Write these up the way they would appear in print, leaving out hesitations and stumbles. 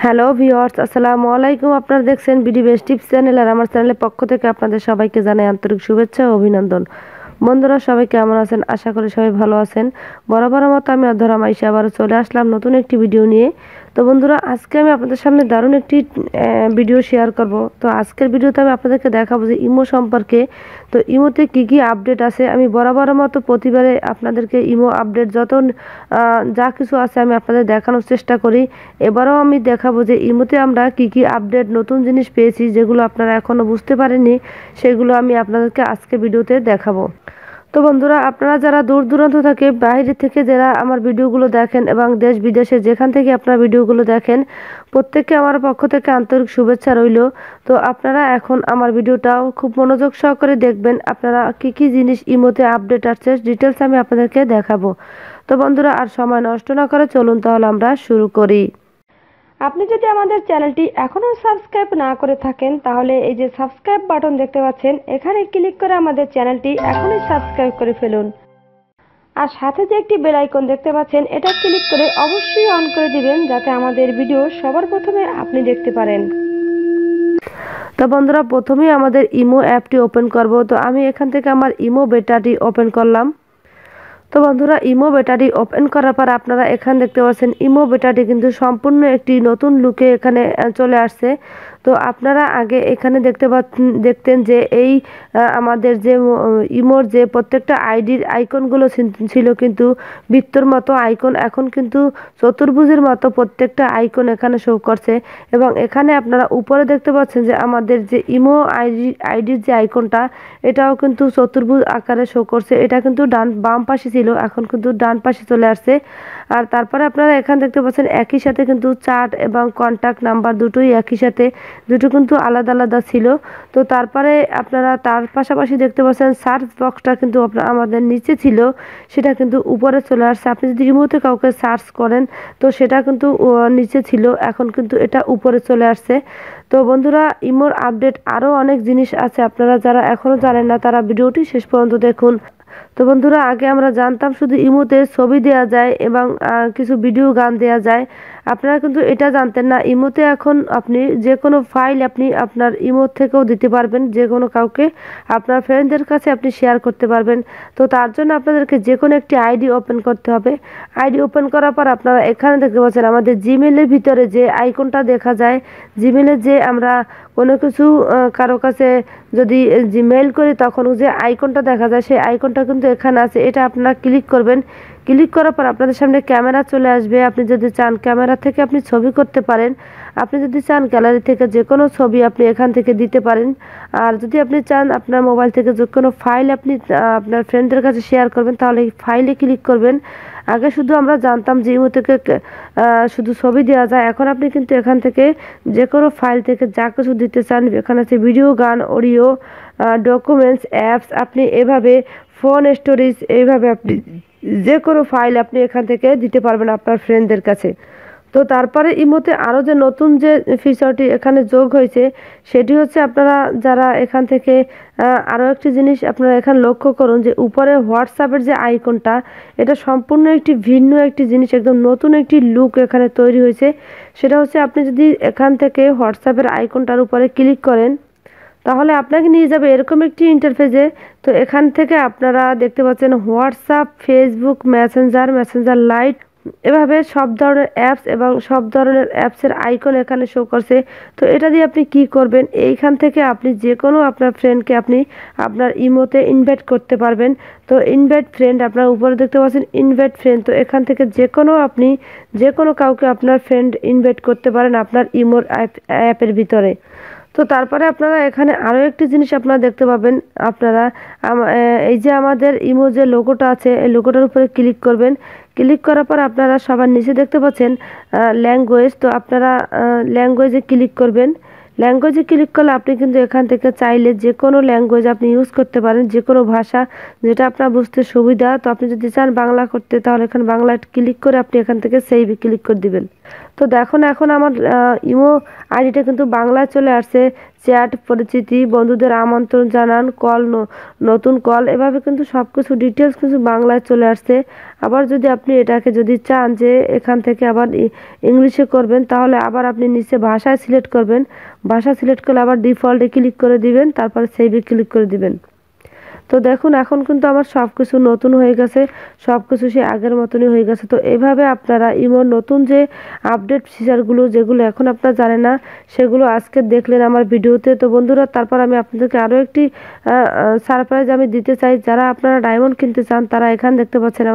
Hello viewers, আসসালামু আলাইকুম। আপনারা দেখছেন বিডি বেস্ট টিপস চ্যানেল, আর আমার চ্যানেলের পক্ষ থেকে আপনাদের সবাইকে জানাই আন্তরিক শুভেচ্ছা ও অভিনন্দন। বন্ধুরা, সবাই কেমন আছেন? আশা করি সবাই ভালো আছেন। বরাবরের মতো আমি অধরা মাইশা আবারও চলে আসলাম নতুন একটি ভিডিও নিয়ে। তো বন্ধুরা, আজকে আমি আপনাদের সামনে দারুণ একটি ভিডিও শেয়ার করব। তো আজকের ভিডিওতে আমি আপনাদেরকে দেখাবো যে ইমো সম্পর্কে। তো ইমোতে কি কি আপডেট আছে, আমি বরাবরের মতো প্রতিবারে আপনাদেরকে ইমো আপডেট যত যা কিছু আছে আমি আপনাদের দেখানোর চেষ্টা করি। এবারেও আমি দেখাবো যে ইমোতে আমরা কি কি আপডেট নতুন জিনিস পেয়েছি, যেগুলো আপনারা এখনও বুঝতে পারেননি, সেগুলো আমি আপনাদেরকে আজকে ভিডিওতে দেখাবো। তো বন্ধুরা, আপনারা যারা দূর দূরান্ত থেকে বাইরে থেকে যারা আমার ভিডিওগুলো দেখেন এবং দেশ বিদেশে যেখান থেকে আপনারা ভিডিওগুলো দেখেন, প্রত্যেককে আমার পক্ষ থেকে আন্তরিক শুভেচ্ছা রইল। তো আপনারা এখন আমার ভিডিওটাও খুব মনোযোগ সহকারে দেখবেন। আপনারা কি কি জিনিস ইমোতে আপডেট আসছে ডিটেলস আমি আপনাদেরকে দেখাবো। তো বন্ধুরা, আর সময় নষ্ট না করে চলুন তাহলে আমরা শুরু করি। আপনি যদি আমাদের চ্যানেলটি এখনও সাবস্ক্রাইব না করে থাকেন, তাহলে এই যে সাবস্ক্রাইব বাটন দেখতে পাচ্ছেন, এখানে ক্লিক করে আমাদের চ্যানেলটি এখনই সাবস্ক্রাইব করে ফেলুন। আর সাথে যে একটি বেল আইকন দেখতে পাচ্ছেন, এটা ক্লিক করে অবশ্যই অন করে দিবেন, যাতে আমাদের ভিডিও সবার প্রথমে আপনি দেখতে পারেন। তো বন্ধুরা, প্রথমেই আমাদের ইমো অ্যাপটি ওপেন করব। তো আমি এখান থেকে আমার ইমো বেটাটি ওপেন করলাম। তো বন্ধুরা, ইমো বেটাটি ওপেন করার পর আপনারা এখানে দেখতে পাচ্ছেন ইমো বেটাটি কিন্তু সম্পূর্ণ একটি নতুন লুকে এখানে চলে আসছে। তো আপনারা আগে এখানে দেখতেন যে এই আমাদের যে ইমোর যে প্রত্যেকটা আইডির আইকনগুলো ছিল কিন্তু বৃত্তর মতো আইকন, এখন কিন্তু চতুর্ভুজের মতো প্রত্যেকটা আইকন এখানে শো করছে। এবং এখানে আপনারা উপরে দেখতে পাচ্ছেন যে আমাদের যে ইমো আইডির যে আইকনটা, এটাও কিন্তু চতুর্ভুজ আকারে শো করছে। এটা কিন্তু বাম পাশে ছিল, এখন কিন্তু ডান পাশে চলে আসছে। আর তারপরে আপনারা এখানে দেখতে পাচ্ছেন একই সাথে কিন্তু চার্ট এবং কন্ট্যাক্ট নাম্বার দুটোই একই সাথে, দুটো কিন্তু আলাদা আলাদা ছিল। তো তারপরে আপনারা তার পাশাপাশি দেখতে পাচ্ছেন সার্চ বক্সটা কিন্তু আমাদের নিচে ছিল, সেটা কিন্তু উপরে চলে আসছে। আপনি যদি ইমোতে কাউকে সার্চ করেন তো সেটা কিন্তু নিচে ছিল, এখন কিন্তু এটা উপরে চলে আসছে। তো বন্ধুরা, ইমোর আপডেট আরও অনেক জিনিস আছে, আপনারা যারা এখনও জানেন না তারা ভিডিওটি শেষ পর্যন্ত দেখুন। তো বন্ধুরা, আগে আমরা জানতাম শুধু ইমোতে ছবি দেওয়া যায় এবং কিছু ভিডিও গান দেওয়া যায়। আপনারা কিন্তু এটা জানতেন না, ইমোতে এখন আপনি যে কোনো ফাইল আপনি আপনার ইমো থেকেও দিতে পারবেন, যে কোনো কাউকে আপনার ফ্রেন্ডদের কাছে আপনি শেয়ার করতে পারবেন। তো তার জন্য আপনাদেরকে যে কোনো একটি আইডি ওপেন করতে হবে। আইডি ওপেন করার পর আপনারা এখানে দেখতে পাচ্ছেন আমাদের জিমেলের ভিতরে যে আইকনটা দেখা যায়, জিমেলে যে আমরা কোনো কিছু কারো কাছে যদি মেইল করি তখন যে আইকনটা দেখা যায়, সেই আইকনটা কিন্তু এখানে আছে। এটা আপনারা ক্লিক করবেন। ক্লিক করার পর আপনাদের সামনে ক্যামেরা চলে আসবে। আপনি যদি চান ক্যামেরা থেকে আপনি ছবি করতে পারেন, আপনি যদি চান গ্যালারি থেকে যে কোনো ছবি আপনি এখান থেকে দিতে পারেন। আর যদি আপনি চান আপনার মোবাইল থেকে যে কোনো ফাইল আপনি আপনার ফ্রেন্ডদের কাছে শেয়ার করবেন, তাহলে এই ফাইলে ক্লিক করবেন। আগে শুধু আমরা জানতাম যে ইমো থেকে শুধু ছবি দেওয়া যায়, এখন আপনি কিন্তু এখান থেকে যে কোনো ফাইল থেকে যা কিছু দিতে চান, এখানে আছে ভিডিও, গান, অডিও, ডকুমেন্টস, অ্যাপস, আপনি এভাবে ফোন স্টোরেজ, এইভাবে আপনি যে কোনো ফাইল আপনি এখান থেকে দিতে পারবেন আপনার ফ্রেন্ডদের কাছে। তো তারপরে ইমোতে আরও যে নতুন যে ফিচারটি এখানে যোগ হয়েছে, সেটি হচ্ছে আপনারা যারা এখান থেকে আরও একটি জিনিস আপনারা এখানে লক্ষ্য করুন যে উপরে হোয়াটসঅ্যাপের যে আইকনটা, এটা সম্পূর্ণ একটি ভিন্ন একটি জিনিস, একদম নতুন একটি লুক এখানে তৈরি হয়েছে। সেটা হচ্ছে আপনি যদি এখান থেকে হোয়াটসঅ্যাপের আইকনটার উপরে ক্লিক করেন, তাহলে আপনাকে নিয়ে যাবে এরকম একটি ইন্টারফেসে। তো এখান থেকে আপনারা দেখতে পাচ্ছেন হোয়াটসঅ্যাপ, ফেসবুক, মেসেঞ্জার লাইট, এভাবে সব ধরনের অ্যাপস এবং সব ধরনের অ্যাপসের আইকন এখানে শো করছে। তো এটা দিয়ে আপনি কি করবেন, এইখান থেকে আপনি যে কোনো আপনার ফ্রেন্ডকে আপনি আপনার ইমোতে ইনভাইট করতে পারবেন। তো ইনভাইট ফ্রেন্ড আপনার উপরে দেখতে পাচ্ছেন ইনভাইট ফ্রেন্ড, তো এখান থেকে যে কোনো আপনি যে কোনো কাউকে আপনার ফ্রেন্ড ইনভাইট করতে পারেন আপনার ইমোর অ্যাপের ভিতরে। তো তারপরে আপনারা এখানে আরও একটি জিনিস আপনারা দেখতে পাবেন, আপনারা এই যে আমাদের ইমো যে লোগোটা আছে, এই লোগোটার উপরে ক্লিক করবেন। ক্লিক করার পর আপনারা সবার নিচে দেখতে পাচ্ছেন ল্যাঙ্গুয়েজ, তো আপনারা ল্যাঙ্গুয়েজে ক্লিক করবেন। ল্যাঙ্গুয়েজে ক্লিক করলে আপনি কিন্তু এখান থেকে চাইলে যে কোনো ল্যাঙ্গুয়েজ আপনি ইউজ করতে পারেন, যে কোনো ভাষা যেটা আপনার বুঝতে সুবিধা। তো আপনি যদি চান বাংলা করতে, তাহলে এখানে বাংলা ক্লিক করে আপনি এখান থেকে সেভে ক্লিক করে দিবেন। তো তো দেখুন এখন আমার ইমো আইডিটা কিন্তু বাংলায় চলে আসছে। চ্যাট, পরিচিতি, বন্ধুদের আমন্ত্রণ জানান, কল, নতুন কল, এভাবে কিন্তু সব কিছু ডিটেলস কিন্তু বাংলায় চলে আসছে। আবার যদি আপনি এটাকে যদি চান যে এখান থেকে আবার ইংলিশে করবেন, তাহলে আবার আপনি নিচে ভাষায় সিলেক্ট করবেন। ভাষা সিলেক্ট করলে আবার ডিফল্টে ক্লিক করে দিবেন, তারপরে সেভে ক্লিক করে দিবেন। তো দেখুন এখন কিন্তু আমার সব কিছু নতুন হয়ে গেছে, সব কিছু সে আগের মতনই হয়ে গেছে। তো এইভাবে আপনারা ইমোর নতুন যে আপডেট ফিচারগুলো, যেগুলো এখন আপনারা জানেন না, সেগুলো আজকে দেখলেন আমার ভিডিওতে। তো বন্ধুরা, তারপর আমি আপনাদেরকে আরও একটি সারপ্রাইজ আমি দিতে চাই। যারা আপনারা ডায়মন্ড কিনতে চান, তারা এখানে দেখতে পাচ্ছেন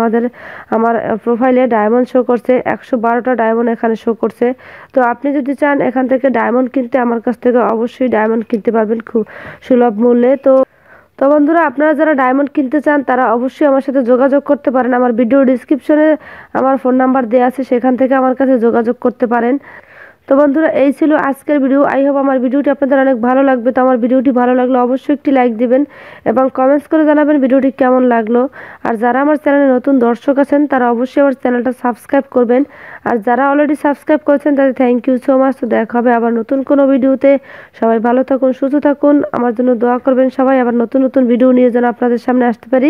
আমার প্রোফাইলে ডায়মন্ড শো করছে, 112টা ডায়মন্ড এখানে শো করছে। তো আপনি যদি চান এখান থেকে ডায়মন্ড কিনতে, আমার কাছ থেকে অবশ্যই ডায়মন্ড কিনতে পারবেন খুব সুলভ মূল্যে। তো বন্ধুরা, আপনারা যারা ডায়মন্ড কিনতে চান তারা অবশ্যই আমার সাথে যোগাযোগ করতে পারেন। আমার ভিডিও ডিসক্রিপশনে আমার ফোন নাম্বার দেওয়া আছে, সেখান থেকে আমার কাছে যোগাযোগ করতে পারেন। তো বন্ধুরা, এই ছিল আজকের ভিডিও। আই হোপ আমার ভিডিওটি আপনাদের অনেক ভালো লাগবে। তো আমার ভিডিওটি ভালো লাগলে অবশ্যই একটি লাইক দিবেন এবং কমেন্টস করে জানাবেন ভিডিওটি কেমন লাগলো। আর যারা আমার চ্যানেলে নতুন দর্শক আছেন তারা অবশ্যই আমার চ্যানেলটা সাবস্ক্রাইব করবেন। আর যারা অলরেডি সাবস্ক্রাইব করেছেন তাদের থ্যাংক ইউ সো মাচ। তো দেখা হবে আবার নতুন কোনো ভিডিওতে। সবাই ভালো থাকুন, সুস্থ থাকুন, আমার জন্য দোয়া করবেন সবাই। আবার নতুন নতুন ভিডিও নিয়ে যেন আপনাদের সামনে আসতে পারি।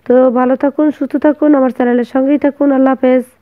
তো ভালো থাকুন, সুস্থ থাকুন, আমার চ্যানেলের সঙ্গেই থাকুন। আল্লাহ হাফেজ।